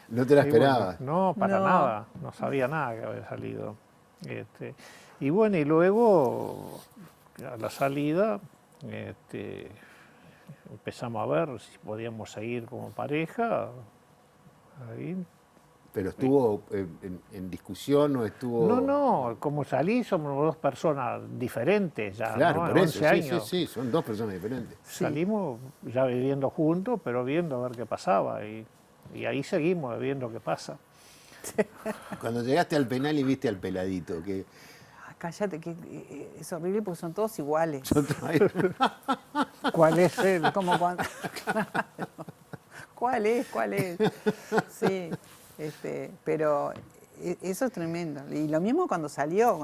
No te la y bueno, esperabas. no, para No. nada, no sabía nada que había salido. Y bueno, y luego a la salida empezamos a ver si podíamos seguir como pareja. Ahí. Pero estuvo en discusión o estuvo... No, como salí somos dos personas diferentes ya, Claro, ¿no? por eso, 11 años. sí, son dos personas diferentes. Salimos ya viviendo juntos, pero viendo a ver qué pasaba. Y ahí seguimos viendo qué pasa. Cuando llegaste al penal y viste al peladito, que... Ah, cállate, que es horrible porque son todos iguales. ¿Cuál es él? Como cuando... Claro. ¿Cuál es? Sí, pero eso es tremendo. Y lo mismo cuando salió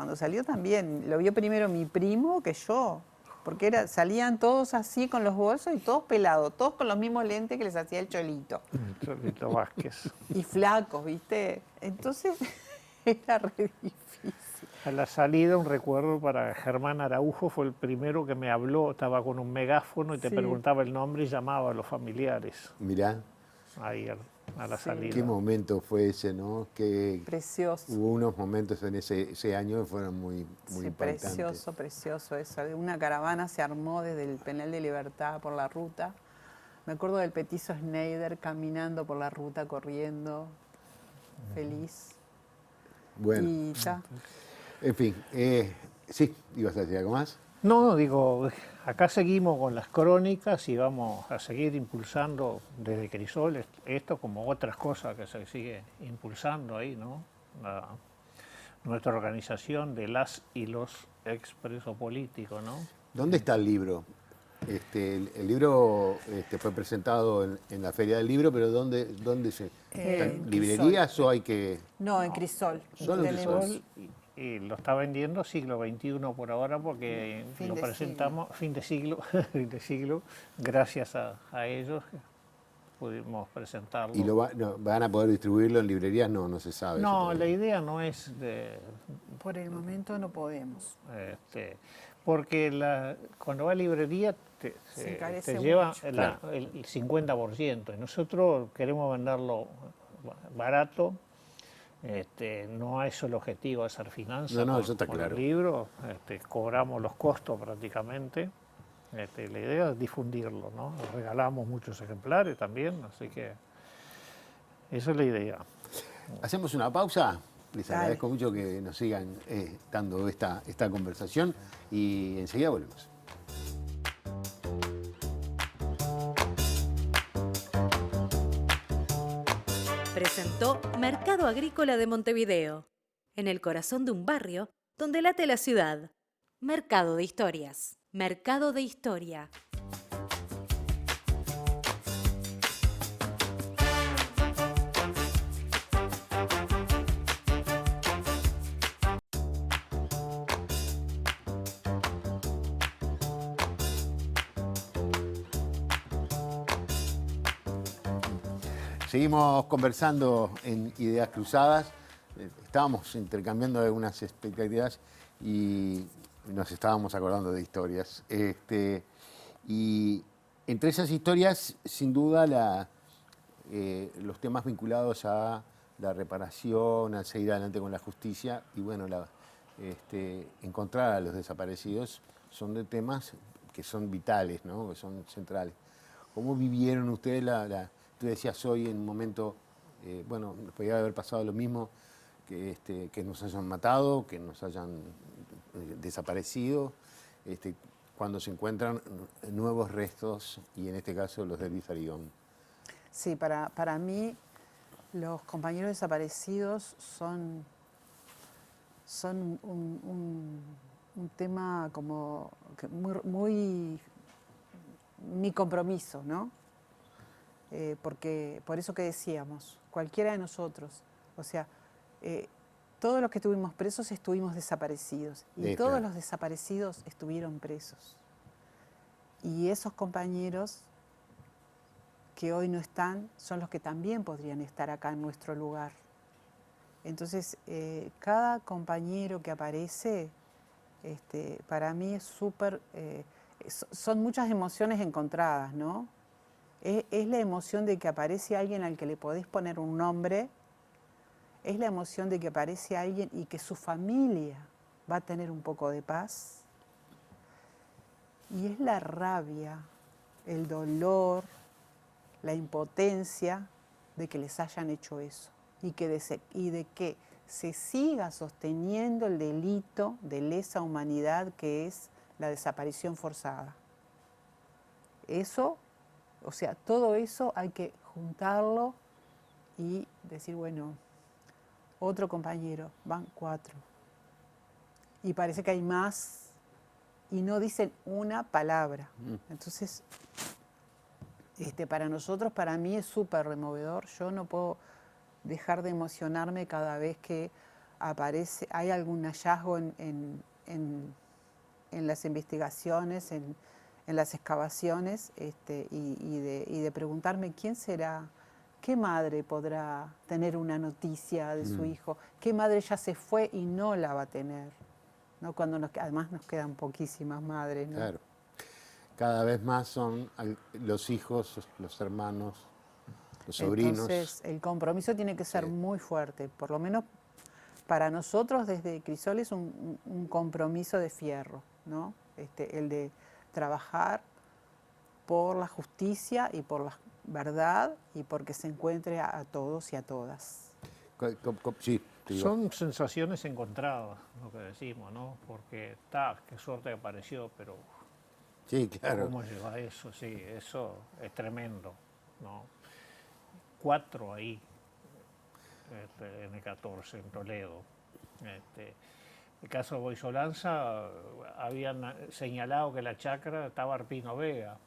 también, lo vio primero mi primo que yo, porque salían todos así con los bolsos y todos pelados, todos con los mismos lentes que les hacía el Cholito. Cholito Vázquez. Y flacos, ¿viste? Entonces era re difícil. A la salida, un recuerdo para Germán Araujo, fue el primero que me habló, estaba con un megáfono y te Sí. preguntaba el nombre y llamaba a los familiares. Mirá, Ahí a la salida. qué momento fue ese, ¿no? Que Precioso. hubo unos momentos en ese año que fueron muy Sí, impactantes. precioso eso. Una caravana se armó desde el penal de Libertad por la ruta. Me acuerdo del petizo Schneider caminando por la ruta, corriendo, feliz. Bueno, Y ta. en fin, sí, ibas a decir algo más. No, digo, acá seguimos con las crónicas y vamos a seguir impulsando desde Crisol esto como otras cosas que se sigue impulsando ahí, ¿no? Nuestra organización de las y los expresos políticos, ¿no? ¿Dónde está el libro? El libro fue presentado en la Feria del Libro, pero ¿dónde se...? ¿En librerías o hay que...? No, en Crisol. Solo en Tenemos- Crisol. Y lo está vendiendo siglo XXI por ahora porque Fin lo de presentamos fin de siglo, gracias a ellos pudimos presentarlo. ¿Y van a poder distribuirlo en librerías? No se sabe. eso No, todavía. la idea no es de... Por el momento no podemos. Porque cuando va a librería Se encarece te lleva mucho. el 50%. Y nosotros queremos venderlo barato. No es el objetivo hacer finanzas No, con- eso está con claro. el libro. Cobramos los costos prácticamente. La idea es difundirlo, ¿no? Regalamos muchos ejemplares también, así que esa es la idea. Hacemos una pausa. Les Dale. agradezco mucho que nos sigan dando esta conversación y enseguida volvemos. Presentó Mercado Agrícola de Montevideo, en el corazón de un barrio donde late la ciudad. Mercado de Historias. Mercado de Historia. seguimos conversando en Ideas Cruzadas. Estábamos intercambiando algunas expectativas y nos estábamos acordando de historias. Y entre esas historias, sin duda, los temas vinculados a la reparación, a seguir adelante con la justicia y, bueno, encontrar a los desaparecidos son de temas que son vitales, ¿no? Que son centrales. ¿Cómo vivieron ustedes tú decías hoy en un momento, bueno, podría haber pasado lo mismo, que nos hayan matado, que nos hayan desaparecido, cuando se encuentran nuevos restos, y en este caso los de Luis Arigón? Sí, para mí los compañeros desaparecidos son un tema como que muy mi compromiso, ¿no? Porque por eso que decíamos, cualquiera de nosotros, o sea, todos los que estuvimos presos estuvimos desaparecidos y todos claro. los desaparecidos estuvieron presos. Y esos compañeros que hoy no están son los que también podrían estar acá en nuestro lugar. Entonces, cada compañero que aparece, para mí es súper... son muchas emociones encontradas, ¿no? Es la emoción de que aparece alguien al que le podés poner un nombre, es la emoción de que aparece alguien y que su familia va a tener un poco de paz, y es la rabia, el dolor, la impotencia de que les hayan hecho eso y de que se siga sosteniendo el delito de lesa humanidad que es la desaparición forzada. Eso, o sea, todo eso hay que juntarlo y decir, bueno, otro compañero, van 4. Y parece que hay más y no dicen una palabra. Entonces, para nosotros, para mí es súper removedor. Yo no puedo dejar de emocionarme cada vez que hay algún hallazgo en las investigaciones, en las excavaciones, y de preguntarme quién será, qué madre podrá tener una noticia de su hijo, qué madre ya se fue y no la va a tener, ¿no? Además nos quedan poquísimas madres, ¿no? Claro. Cada vez más son los hijos, los hermanos, los sobrinos. Entonces, el compromiso tiene que ser muy fuerte, por lo menos para nosotros desde Crisol es un compromiso de fierro, ¿no? El de trabajar por la justicia y por la verdad y porque se encuentre a todos y a todas. Sí, te digo. Son sensaciones encontradas, lo que decimos, ¿no? Porque qué suerte que apareció, pero Sí, claro. ¿cómo llegó a eso? Sí, eso es tremendo, ¿no? 4 ahí, en el 14, en Toledo. El caso de Boisolanza, habían señalado que la chacra estaba Arpino Vega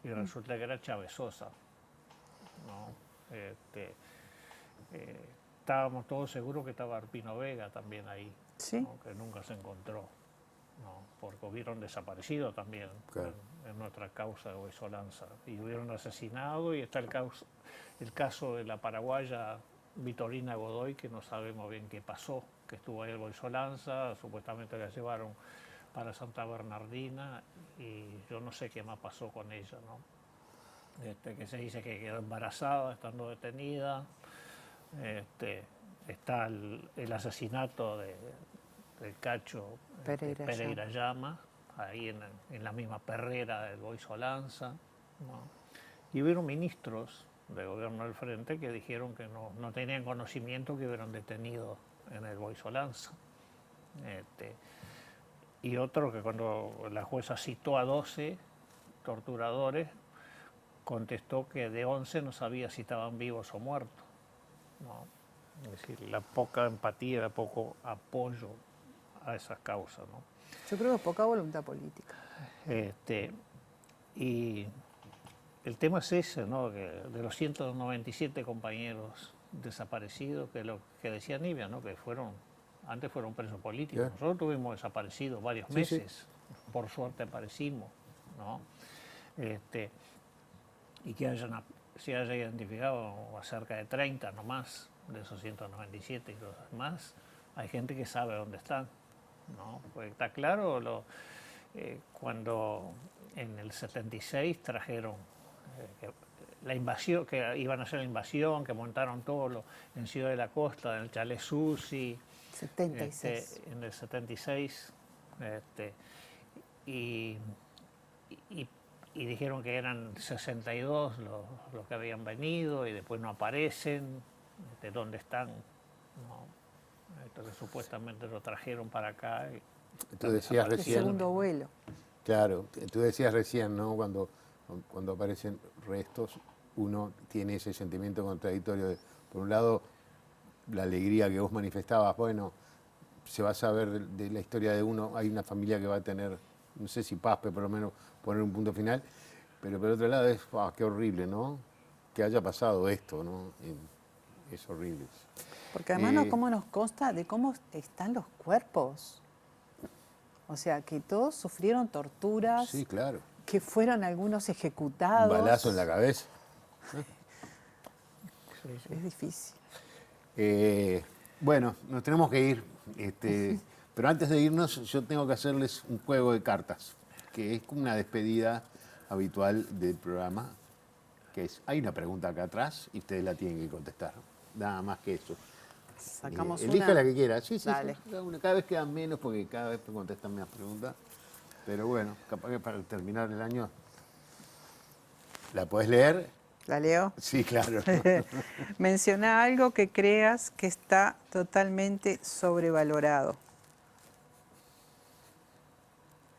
y resulta que era Chávez Sosa, ¿no? Estábamos todos seguros que estaba Arpino Vega también ahí, Sí. ¿no? Que nunca se encontró, ¿no? Porque hubieron desaparecido también, Claro. en nuestra causa de Boisolanza, y hubieron asesinado, y está el caso de la paraguaya Vitorina Godoy, que no sabemos bien qué pasó, que estuvo ahí en Boisolanza, supuestamente la llevaron para Santa Bernardina, y yo no sé qué más pasó con ella, ¿no? Que se dice que quedó embarazada estando detenida. Está el asesinato del Cacho Pereira Llama, ahí en la misma perrera del Boisolanza, ¿no? Y hubieron ministros del gobierno del Frente que dijeron que no tenían conocimiento que hubieran detenido en el Boisolanza. Y otro que cuando la jueza citó a 12 torturadores, contestó que de 11 no sabía si estaban vivos o muertos, ¿no? Es decir, la poca empatía, el poco apoyo a esas causas, ¿no? Yo creo que poca voluntad política. Y el tema es ese, ¿no? Que de los 197 compañeros desaparecidos, que lo que decía Nibia, ¿no? Que antes fueron presos políticos. Yeah. Nosotros tuvimos desaparecidos varios meses, por suerte aparecimos, ¿no? Y que hayan se haya identificado cerca de 30 nomás, de esos 197 y los demás, hay gente que sabe dónde están, ¿no? Porque está claro, cuando en el 76 trajeron la invasión, que iban a hacer la invasión, que montaron todo en Ciudad de la Costa, en el Chalet Susi, 76. en el 76, y dijeron que eran 62 los que habían venido y después no aparecen, de dónde están, ¿no? Entonces supuestamente lo trajeron para acá. Tú decías El recién, segundo vuelo. claro, tú decías recién, ¿no? Cuando aparecen restos, uno tiene ese sentimiento contradictorio de, por un lado, la alegría que vos manifestabas, bueno, se va a saber de la historia de uno, hay una familia que va a tener, no sé si paz, pero por lo menos poner un punto final, pero por otro lado es, qué horrible, ¿no? Que haya pasado esto, ¿no? Es horrible. Porque además, ¿cómo nos consta de cómo están los cuerpos? O sea, que todos sufrieron torturas, Sí, claro. que fueron algunos Un ejecutados. balazo en la cabeza. Es difícil. Bueno, nos tenemos que ir, pero antes de irnos yo tengo que hacerles un juego de cartas, que es como una despedida habitual del programa, que es, hay una pregunta acá atrás y ustedes la tienen que contestar, nada más que eso. Sacamos elija una. la que quiera. Sí, Dale. cada vez quedan menos porque cada vez contestan menos preguntas, pero bueno, capaz que para terminar el año, ¿la podés leer? ¿La leo? Sí, claro. Menciona algo que creas que está totalmente sobrevalorado.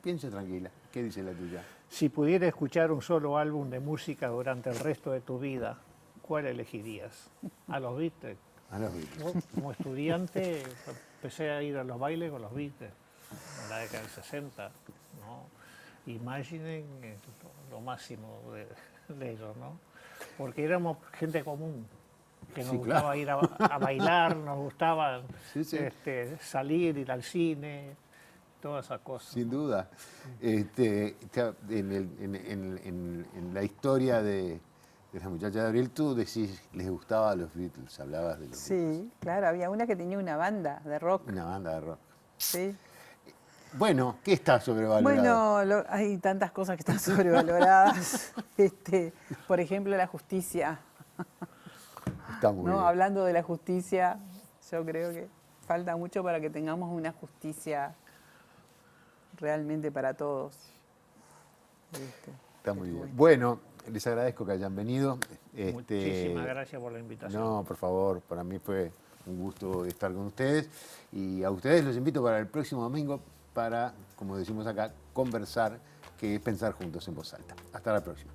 Piense tranquila. ¿Qué dice la tuya? Si pudiera escuchar un solo álbum de música durante el resto de tu vida, ¿cuál elegirías? A los Beatles. A los Beatles. Yo, como estudiante, empecé a ir a los bailes con los Beatles, en la década del 60, ¿no? Imaginen lo máximo de ellos, ¿no? Porque éramos gente común, que nos Sí, gustaba claro. ir a bailar, nos gustaba Sí, sí. salir, ir al cine, todas esas cosas. Sin duda. En la historia de la muchacha de Abril, tú decís, les gustaba a los Beatles, hablabas de los Beatles. Sí, claro, había una que tenía una banda de rock. Una banda de rock. Sí. Bueno, ¿qué está sobrevalorado? Bueno, hay tantas cosas que están sobrevaloradas. Por ejemplo, la justicia. Está muy ¿No? bien. Hablando de la justicia, yo creo que falta mucho para que tengamos una justicia realmente para todos. Está muy pero bien. Bueno, les agradezco que hayan venido. Muchísimas gracias por la invitación. No, por favor, para mí fue un gusto estar con ustedes. Y a ustedes los invito para el próximo domingo para, como decimos acá, conversar, que es pensar juntos en voz alta. Hasta la próxima.